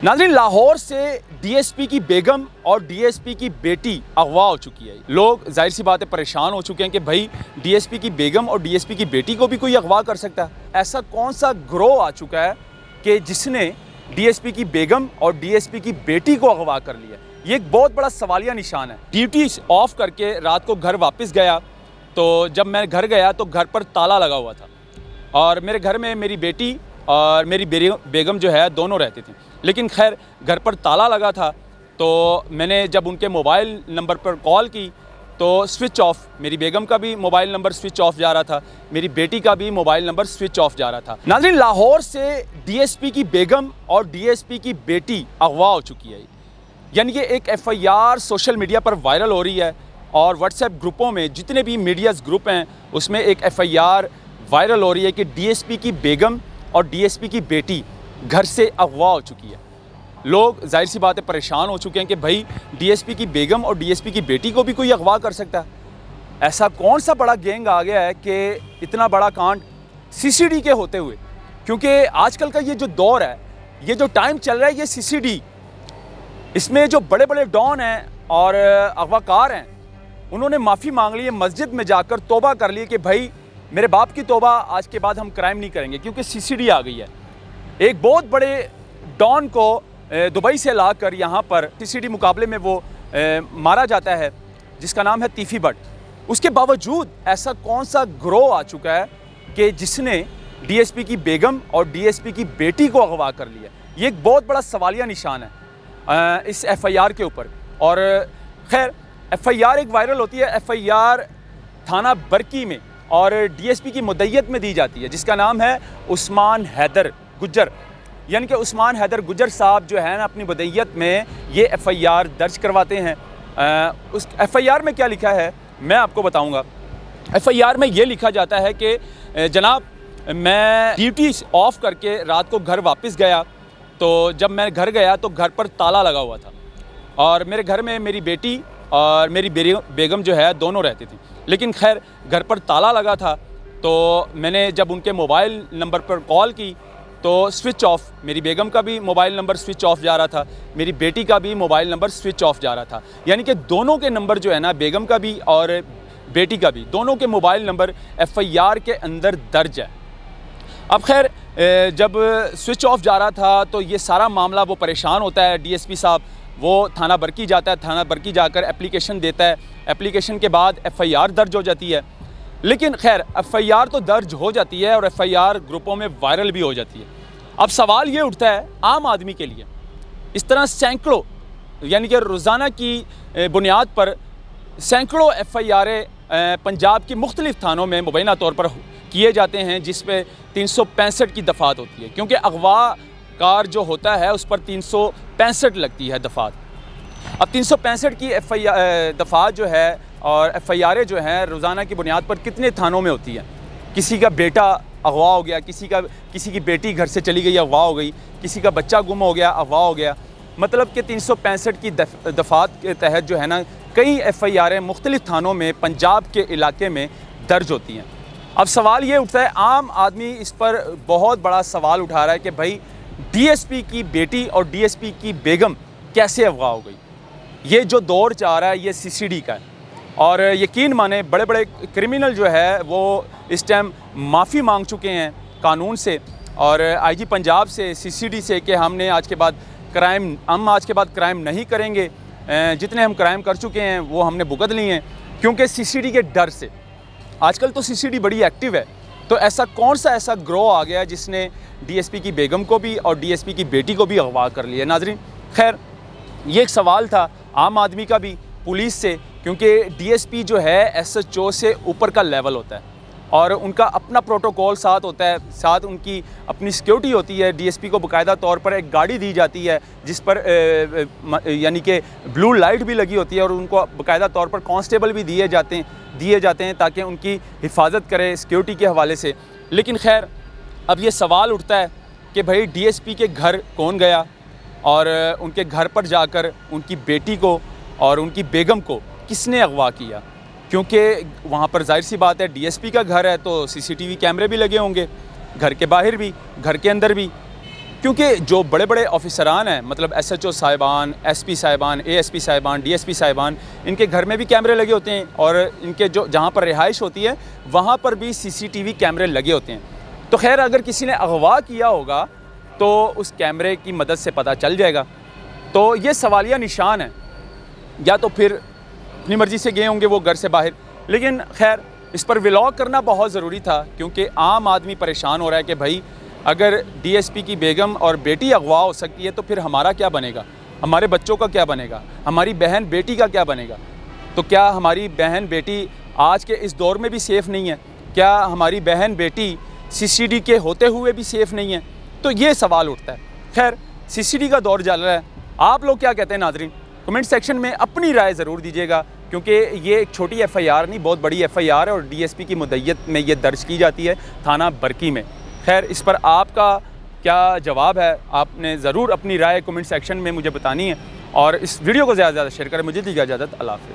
नाज़रीन, लाहौर से डीएसपी की बेगम और डीएसपी की बेटी अगवा हो चुकी है। लोग जाहिर सी बात है परेशान हो चुके हैं कि भाई डीएसपी की बेगम और डीएसपी की बेटी को भी कोई अगवा कर सकता है। ऐसा कौन सा ग्रोह आ चुका है कि जिसने डीएसपी की बेगम और डीएसपी की बेटी को अगवा कर लिया? ये एक बहुत बड़ा सवालिया निशान है। ड्यूटी ऑफ करके रात को घर वापस गया तो जब मैं घर गया तो घर पर ताला लगा हुआ था और मेरे घर में मेरी बेटी और मेरी बेगम जो है दोनों रहती थी। लेकिन खैर घर पर ताला लगा था तो मैंने जब उनके मोबाइल नंबर पर कॉल की तो स्विच ऑफ, मेरी बेगम का भी मोबाइल नंबर स्विच ऑफ जा रहा था, मेरी बेटी का भी मोबाइल नंबर स्विच ऑफ जा रहा था। नाज़रीन, लाहौर से डीएसपी की बेगम और डीएसपी की बेटी अगवा हो चुकी है। यानी कि एक एफआईआर सोशल मीडिया पर वायरल हो रही है और व्हाट्सएप ग्रुपों में जितने भी मीडियाज़ ग्रुप हैं उसमें एक एफआईआर वायरल हो रही है कि डीएसपी की बेगम और डीएसपी की बेटी घर से अगवा हो चुकी है। लोग जाहिर सी बात है परेशान हो चुके हैं कि भाई डीएसपी की बेगम और डीएसपी की बेटी को भी कोई अगवा कर सकता है। ऐसा कौन सा बड़ा गैंग आ गया है कि इतना बड़ा कांड सीसीडी के होते हुए, क्योंकि आजकल का ये जो दौर है, ये जो टाइम चल रहा है, ये सीसीडी, इसमें जो बड़े बड़े डॉन हैं और अगवाकार हैं उन्होंने माफ़ी मांग ली है, मस्जिद में जाकर तौबा कर ली कि भाई मेरे बाप की तौबा, आज के बाद हम क्राइम नहीं करेंगे, क्योंकि सीसीडी आ गई है। एक बहुत बड़े डॉन को दुबई से लाकर यहाँ पर सीसीडी मुकाबले में वो मारा जाता है जिसका नाम है तीफी बट। उसके बावजूद ऐसा कौन सा ग्रोह आ चुका है कि जिसने डीएसपी की बेगम और डीएसपी की बेटी को अगवा कर लिया? ये एक बहुत बड़ा सवालिया निशान है इस एफआईआर के ऊपर। और खैर एफआईआर एक वायरल होती है, एफआईआर थाना बरकी में और डीएसपी की मुद्दईयत में दी जाती है जिसका नाम है उस्मान हैदर गुज्जर। यानी कि उस्मान हैदर गुज्जर साहब जो है ना अपनी मुद्दईयत में ये एफआईआर दर्ज करवाते हैं। उस एफआईआर में क्या लिखा है मैं आपको बताऊंगा। एफआईआर में ये लिखा जाता है कि जनाब, मैं ड्यूटी ऑफ करके रात को घर वापस गया तो जब मैं घर गया तो घर पर ताला लगा हुआ था और मेरे घर में मेरी बेटी और मेरी बेगम जो है दोनों रहती थी। लेकिन खैर घर पर ताला लगा था तो मैंने जब उनके मोबाइल नंबर पर कॉल की तो स्विच ऑफ, मेरी बेगम का भी मोबाइल नंबर स्विच ऑफ जा रहा था, मेरी बेटी का भी मोबाइल नंबर स्विच ऑफ जा रहा था। यानी कि दोनों के नंबर जो है ना, बेगम का भी और बेटी का भी, दोनों के मोबाइल नंबर एफआईआर के अंदर दर्ज है। अब खैर जब स्विच ऑफ जा रहा था तो ये सारा मामला, वो परेशान होता है डीएसपी साहब, वो थाना बरकी जाता है, थाना बरकी जाकर एप्लीकेशन देता है, एप्लीकेशन के बाद एफआईआर दर्ज हो जाती है। लेकिन खैर एफआईआर तो दर्ज हो जाती है और एफआईआर ग्रुपों में वायरल भी हो जाती है। अब सवाल ये उठता है आम आदमी के लिए, इस तरह सैकड़ों, यानी कि रोज़ाना की बुनियाद पर सैकड़ों एफआईआरें पंजाब की मुख्तलिफ़ थानों में मुबैना तौर पर किए जाते हैं जिस पे 365 की दफ़ात होती है, क्योंकि अगवा कार जो होता है उस पर 365 लगती है दफ़ात। अब 365 की दफ़ात जो है और एफआईआरें जो हैं रोज़ाना की बुनियाद पर कितने थानों में होती हैं। किसी का बेटा अगवा हो गया, किसी की बेटी घर से चली गई अगवा हो गई, किसी का बच्चा गुम हो गया अगवा हो गया। मतलब कि 365 की दफ़ात के तहत जो है ना कई एफआईआरें मुख्तलिफ़ थानों में पंजाब के इलाके में दर्ज होती हैं। अब सवाल ये उठता है, आम आदमी इस पर बहुत बड़ा सवाल उठा रहा है कि भाई डीएसपी की बेटी और डीएसपी की बेगम कैसे अगवा हो गई? ये जो दौर जा रहा है ये सीसीडी का है और यकीन माने बड़े बड़े क्रिमिनल जो है वो इस टाइम माफ़ी मांग चुके हैं कानून से और आईजी पंजाब से, सीसीडी से कि हम आज के बाद क्राइम नहीं करेंगे, जितने हम क्राइम कर चुके हैं वो हमने भुगत लिए हैं, क्योंकि सीसीडी के डर से। आजकल तो सीसीडी बड़ी एक्टिव है, तो ऐसा कौन सा ऐसा ग्रोह आ गया जिसने डीएसपी की बेगम को भी और डीएसपी की बेटी को भी अगवा कर लिया? नाज़रीन, खैर ये एक सवाल था आम आदमी का भी पुलिस से, क्योंकि डीएसपी जो है एसएचओ से ऊपर का लेवल होता है और उनका अपना प्रोटोकॉल साथ होता है, साथ उनकी अपनी सिक्योरिटी होती है। डीएसपी को बाकायदा तौर पर एक गाड़ी दी जाती है जिस पर यानी कि ब्लू लाइट भी लगी होती है और उनको बाकायदा तौर पर कांस्टेबल भी दिए जाते हैं ताकि उनकी हिफाजत करे सिक्योरिटी के हवाले से। लेकिन खैर अब ये सवाल उठता है कि भाई डीएसपी के घर कौन गया और उनके घर पर जाकर उनकी बेटी को और उनकी बेगम को किसने अगवा किया? क्योंकि वहाँ पर जाहिर सी बात है डीएसपी का घर है तो सीसीटीवी कैमरे भी लगे होंगे, घर के बाहर भी, घर के अंदर भी। क्योंकि जो बड़े बड़े ऑफिसरान हैं, मतलब SHO साहिबान, SP साहिबान, ASP साहिबान, DSP साहिबान, इनके घर में भी कैमरे लगे होते हैं और इनके जो जहाँ पर रिहाइश होती है वहाँ पर भी CCTV कैमरे लगे होते हैं। तो खैर अगर किसी ने अगवा किया होगा तो उस कैमरे की मदद से पता चल जाएगा। तो ये सवालिया निशान है, या तो फिर अपनी मर्ज़ी से गए होंगे वो घर से बाहर। लेकिन खैर इस पर व्लॉग करना बहुत ज़रूरी था, क्योंकि आम आदमी परेशान हो रहा है कि भाई अगर DSP की बेगम और बेटी अगवा हो सकती है तो फिर हमारा क्या बनेगा, हमारे बच्चों का क्या बनेगा, हमारी बहन बेटी का क्या बनेगा। तो क्या हमारी बहन बेटी आज के इस दौर में भी सेफ़ नहीं है? क्या हमारी बहन बेटी CCD के होते हुए भी सेफ़ नहीं है? तो ये सवाल उठता है। खैर CCD का दौर चल रहा है, आप लोग क्या कहते हैं नाज़रीन? कमेंट सेक्शन में अपनी राय ज़रूर दीजिएगा, क्योंकि ये एक छोटी FIR नहीं, बहुत बड़ी FIR है और DSP की मुद्दत में ये दर्ज की जाती है थाना बरकी में। खैर इस पर आपका क्या जवाब है, आपने ज़रूर अपनी राय कमेंट सेक्शन में मुझे बतानी है और इस वीडियो को ज़्यादा से ज़्यादा शेयर करें। मुझे दी इजाज़त, अल्लाह हाफ़िज़।